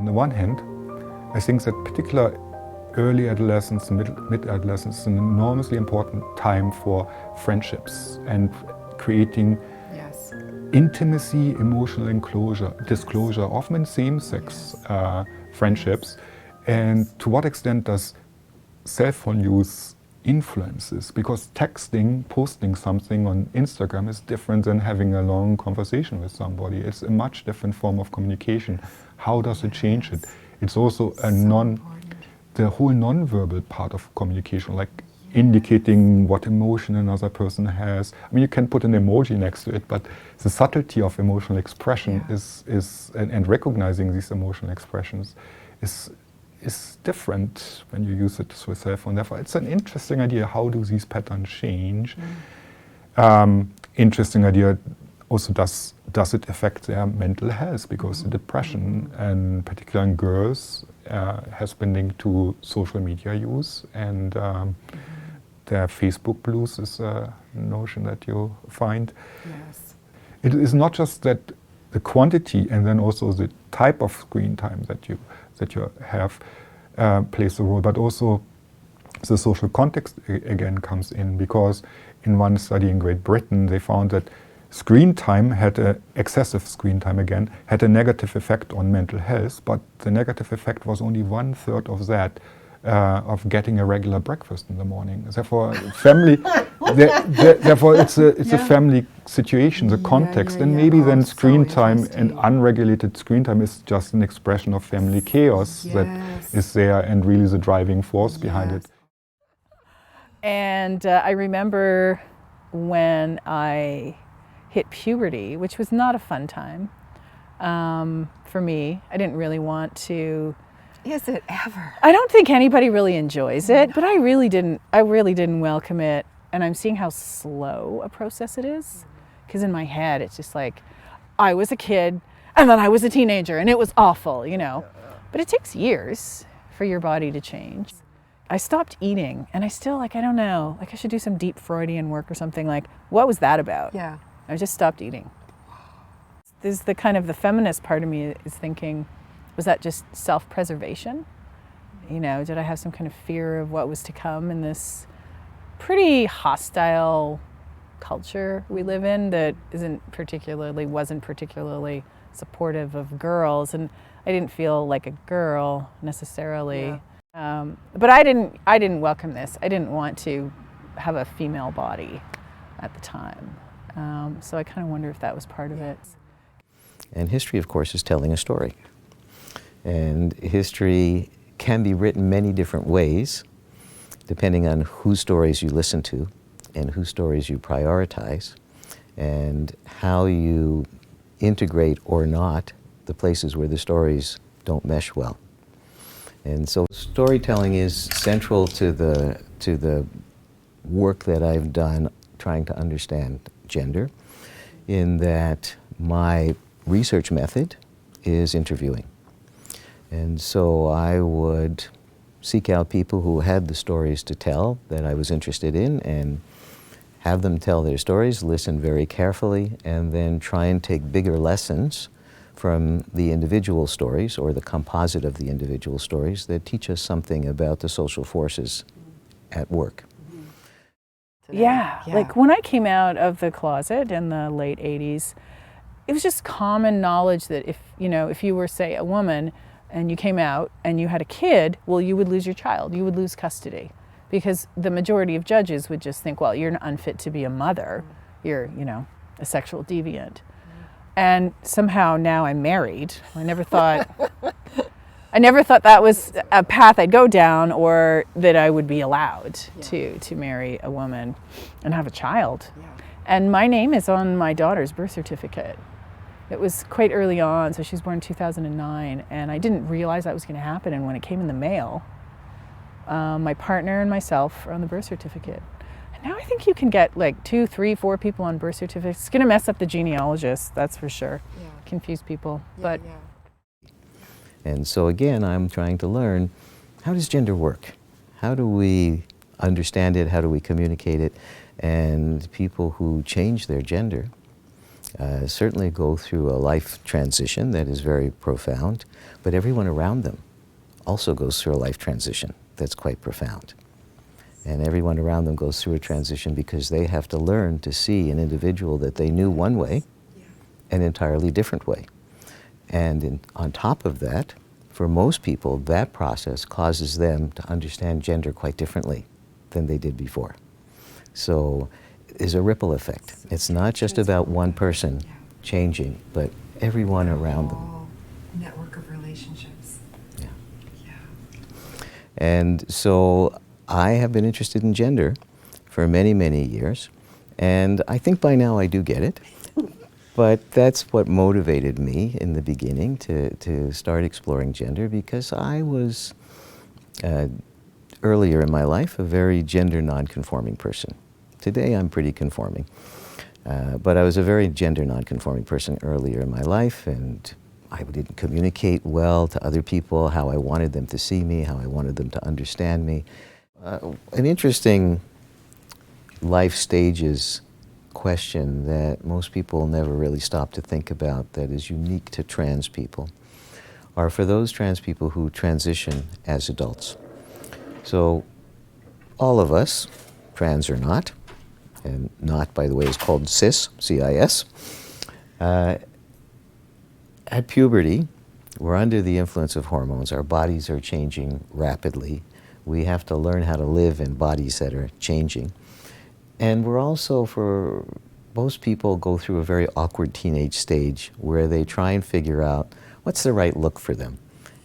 On the one hand, I think that particular early adolescence, mid-adolescence is an enormously important time for friendships and creating intimacy, emotional disclosure, often in same-sex friendships. And to what extent does cell phone use influences? Because texting, posting something on Instagram is different than having a long conversation with somebody. It's a much different form of communication. How does it change it? It's also the whole non-verbal part of communication, like indicating what emotion another person has. I mean, you can put an emoji next to it, but the subtlety of emotional expression and recognizing these emotional expressions is different when you use it with cell phone. Therefore, it's an interesting idea. How do these patterns change? Interesting idea. Also, does it affect their mental health? Because the depression, and particularly in girls, has been linked to social media use, and their Facebook blues is a notion that you find. Yes. It is not just that the quantity and then also the type of screen time that you have plays a role, but also the social context again comes in, because in one study in Great Britain they found that excessive screen time again had a negative effect on mental health, but the negative effect was only 1/3 of that of getting a regular breakfast in the morning. Therefore, therefore it's a family situation, the context, and maybe then screen time and unregulated screen time is just an expression of family chaos that is there and really the driving force behind it. And I remember when I hit puberty, which was not a fun time for me. I didn't really want to. Is it ever? I don't think anybody really enjoys it, but I really didn't welcome it. And I'm seeing how slow a process it is. Because in my head, it's just like, I was a kid, and then I was a teenager, and it was awful, you know. But it takes years for your body to change. I stopped eating, and I still, I don't know, I should do some deep Freudian work or something, what was that about? Yeah. I just stopped eating. There's the feminist part of me is thinking, was that just self-preservation? You know, did I have some kind of fear of what was to come in this pretty hostile culture we live in that wasn't particularly supportive of girls, and I didn't feel like a girl necessarily. Yeah. But I didn't welcome this. I didn't want to have a female body at the time. So I kind of wonder if that was part of it. And history, of course, is telling a story. And history can be written many different ways, depending on whose stories you listen to and whose stories you prioritize, and how you integrate or not the places where the stories don't mesh well. And so storytelling is central to the work that I've done trying to understand gender, in that my research method is interviewing. And so I would seek out people who had the stories to tell that I was interested in and have them tell their stories, listen very carefully, and then try and take bigger lessons from the individual stories or the composite of the individual stories that teach us something about the social forces at work. Yeah, like when I came out of the closet in the late 80s, it was just common knowledge that if you were, say, a woman and you came out and you had a kid, well, you would lose your child, you would lose custody. Because the majority of judges would just think, well, you're unfit to be a mother, you're, a sexual deviant. And somehow now I'm married. I never thought that was a path I'd go down, or that I would be allowed to marry a woman and have a child. Yeah. And my name is on my daughter's birth certificate. It was quite early on, so she was born in 2009, and I didn't realize that was going to happen. And when it came in the mail, my partner and myself are on the birth certificate. And now I think you can get 2, 3, 4 people on birth certificates. It's going to mess up the genealogists, that's for sure. Yeah. Confuse people. And so again, I'm trying to learn, how does gender work? How do we understand it? How do we communicate it? And people who change their gender certainly go through a life transition that is very profound, but everyone around them also goes through a life transition that's quite profound. And everyone around them goes through a transition because they have to learn to see an individual that they knew one way, an entirely different way. And on top of that, for most people, that process causes them to understand gender quite differently than they did before. So there's a ripple effect. It's not just about one person changing, but everyone around them. Network of relationships. Yeah. Yeah. And so I have been interested in gender for many, many years, and I think by now I do get it. But that's what motivated me in the beginning to start exploring gender, because I was, earlier in my life, a very gender non-conforming person. Today I'm pretty conforming. But I was a very gender non-conforming person earlier in my life, and I didn't communicate well to other people how I wanted them to see me, how I wanted them to understand me. An interesting life stages question that most people never really stop to think about that is unique to trans people are for those trans people who transition as adults. So all of us, trans or not, and not, by the way, is called cis, C-I-S, at puberty, we're under the influence of hormones. Our bodies are changing rapidly. We have to learn how to live in bodies that are changing. And we're also, for most people, go through a very awkward teenage stage where they try and figure out what's the right look for them.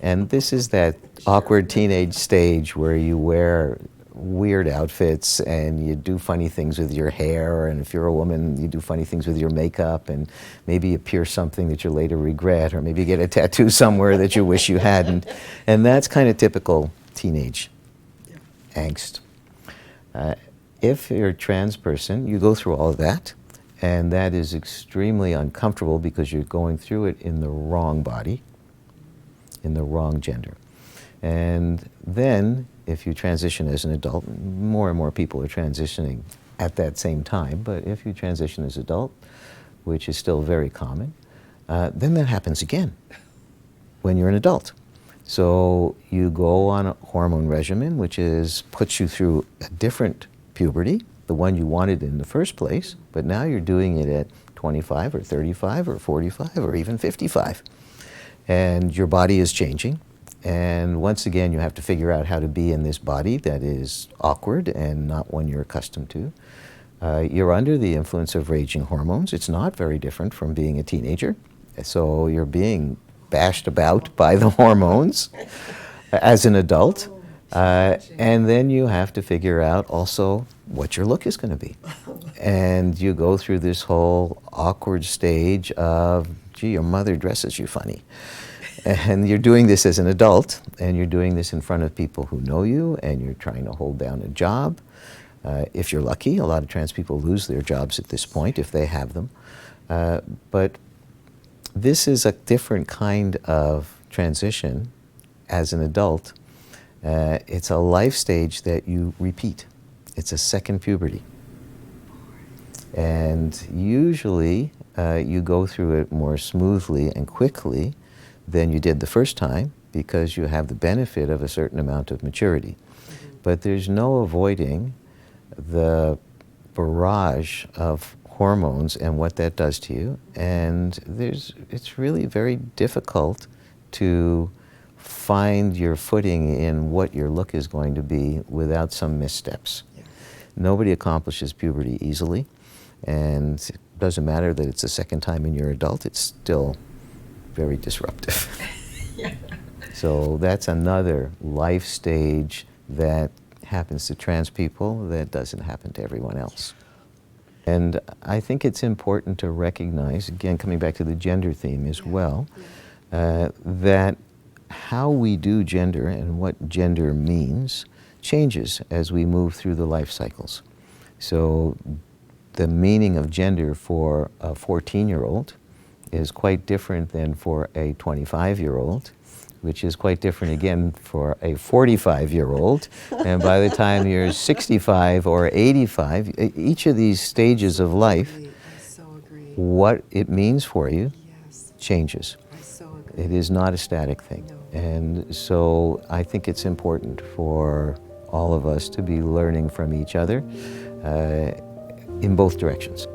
And this is that awkward teenage stage where you wear weird outfits and you do funny things with your hair, and if you're a woman, you do funny things with your makeup, and maybe you pierce something that you later regret, or maybe you get a tattoo somewhere that you wish you hadn't. And that's kind of typical teenage angst. If you're a trans person, you go through all of that, and that is extremely uncomfortable because you're going through it in the wrong body, in the wrong gender. And then, if you transition as an adult, more and more people are transitioning at that same time, but if you transition as adult, which is still very common, then that happens again when you're an adult. So you go on a hormone regimen, which puts you through a different puberty, the one you wanted in the first place, but now you're doing it at 25 or 35 or 45 or even 55. And your body is changing. And once again, you have to figure out how to be in this body that is awkward and not one you're accustomed to. You're under the influence of raging hormones. It's not very different from being a teenager. So you're being bashed about by the hormones as an adult. And then you have to figure out also what your look is going to be. And you go through this whole awkward stage of, gee, your mother dresses you funny. And you're doing this as an adult, and you're doing this in front of people who know you, and you're trying to hold down a job. If you're lucky, a lot of trans people lose their jobs at this point, if they have them. But this is a different kind of transition as an adult. It's a life stage that you repeat. It's a second puberty. And usually you go through it more smoothly and quickly than you did the first time because you have the benefit of a certain amount of maturity. But there's no avoiding the barrage of hormones and what that does to you. And it's really very difficult to find your footing in what your look is going to be without some missteps. Yeah. Nobody accomplishes puberty easily, and it doesn't matter that it's the second time in your adult, it's still very disruptive. Yeah. So that's another life stage that happens to trans people that doesn't happen to everyone else. And I think it's important to recognize, again, coming back to the gender theme as well, that how we do gender and what gender means changes as we move through the life cycles. So the meaning of gender for a 14-year-old is quite different than for a 25-year-old, which is quite different again for a 45-year-old. And by the time you're 65 or 85, each of these stages of life what it means for you Yes. changes. I so agree. It is not a static thing. No. And so I think it's important for all of us to be learning from each other in both directions.